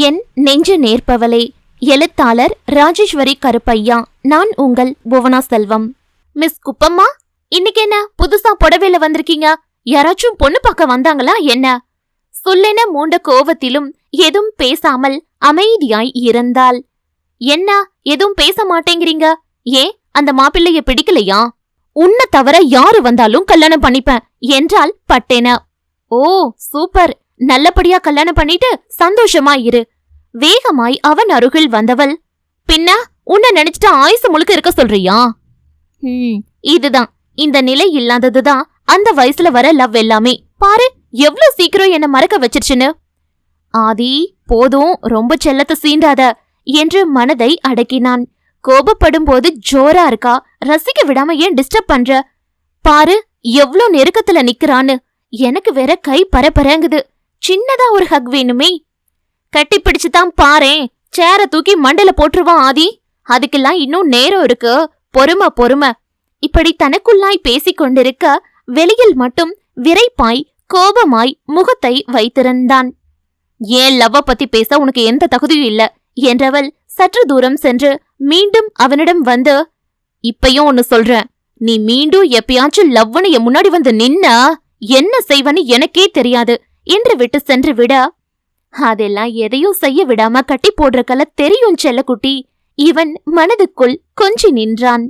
என் நெஞ்சு நேர்ப்பவளே. எழுத்தாளர் ராஜேஸ்வரி கருப்பையா. நான் உங்கள் புவனா செல்வம். மிஸ் குப்பம்மா, இன்னைக்கு என்ன புதுசா புடவையில வந்திருக்கீங்க? யாராச்சும் பொண்ணு பார்க்க வந்தாங்களா என்ன? சொல்லென மூண்ட கோவத்திலும் எதுவும் பேசாமல் அமைதியாய் இருந்தாள். என்ன எதுவும் பேச மாட்டேங்கிறீங்க? ஏன் அந்த மாப்பிள்ளைய பிடிக்கலையா? உன்னை தவிர யாரு வந்தாலும் கல்யாணம் பண்ணிப்பேன் என்றால் பட்டேன. ஓ சூப்பர், நல்லபடியா கல்யாணம் பண்ணிட்டு சந்தோஷமா இரு. வேகமாய் அவன் அருகில் வந்தவள், பின்ன உன்னை நினைச்சிட்டு ஆயுசு முழுக்க இருக்க சொல்றியா? இதுதான், இந்த நிலை இல்லாததுதான் அந்த வயசுல வர லவ் எல்லாமே. பாரு எவ்வளவு சீக்கிரம் என்ன மறக்க வச்சிருச்சுன்னு. ஆதி போதும், ரொம்ப செல்லத்தை சீண்டாத என்று மனதை அடக்கினான். கோபப்படும் போது ஜோரா இருக்கா, ரசிக்க விடாம ஏன் டிஸ்டர்ப் பண்ற? பாரு எவ்ளோ நெருக்கத்துல நிக்கிறான்னு. எனக்கு வேற கை பரபரங்குது. சின்னதா ஒரு ஹக் வேணுமே. கட்டி பிடிச்சுதான் பாரேன், சேர தூக்கி மண்டல போட்டுருவான் ஆதி. அதுக்கெல்லாம் இன்னும் நேரம் இருக்கு, பொறுமை பொறுமை. இப்படி தனக்குள்ளாய் பேசிக் கொண்டிருக்க வெளியில் மட்டும் விரைப்பாய் கோபமாய் முகத்தை வைத்திருந்தான். ஏன் லவ்வ பத்தி பேச உனக்கு எந்த தகுதியும் இல்ல என்றவள் சற்று தூரம் சென்று மீண்டும் அவனிடம் வந்து, இப்பயும் ஒன்னு சொல்றேன், நீ மீண்டும் எப்பயாச்சும் லவ்வுன்னு என் முன்னாடி வந்து நின்னா என்ன செய்வன்னு எனக்கே தெரியாது என்று விட்டு சென்று விட, அதெல்லாம் எதையும் செய்ய விடாம கட்டி போடுற கல தெரியும் செல்லக்குட்டி. இவன் மனதுக்குள் கொஞ்சி நின்றான்.